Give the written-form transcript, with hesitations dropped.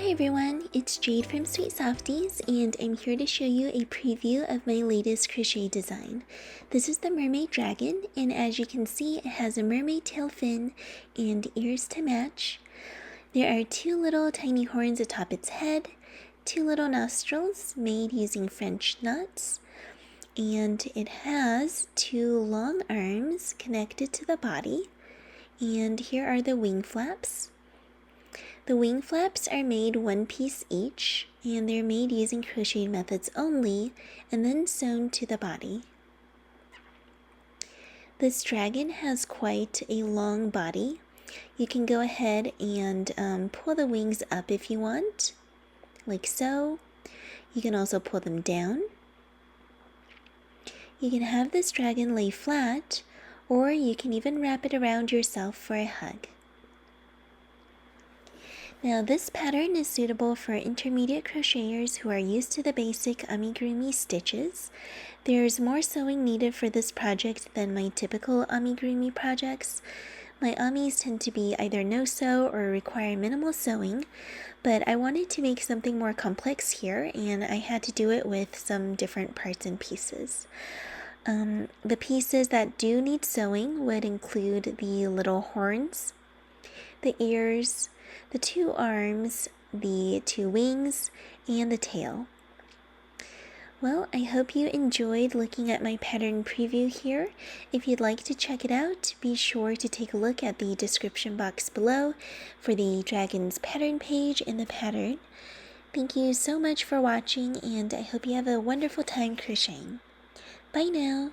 Hi everyone, it's Jade from Sweet Softies, and I'm here to show you a preview of my latest crochet design. This is the Mermaid Dragon, and as you can see, it has a mermaid tail fin and ears to match. There are two little tiny horns atop its head, two little nostrils made using French knots, and it has two long arms connected to the body, and here are the wing flaps. The wing flaps are made one piece each, and they're made using crochet methods only, and then sewn to the body. This dragon has quite a long body. You can go ahead and pull the wings up if you want, like so. You can also pull them down. You can have this dragon lay flat, or you can even wrap it around yourself for a hug. Now this pattern is suitable for intermediate crocheters who are used to the basic amigurumi stitches. There's more sewing needed for this project than my typical amigurumi projects. My amis tend to be either no-sew or require minimal sewing, but I wanted to make something more complex here, and I had to do it with some different parts and pieces. The pieces that do need sewing would include the little horns, the ears, the two arms, the two wings, and the tail. Well, I hope you enjoyed looking at my pattern preview here. If you'd like to check it out, be sure to take a look at the description box below for the dragon's pattern page and the pattern. Thank you so much for watching, and I hope you have a wonderful time crocheting. Bye now!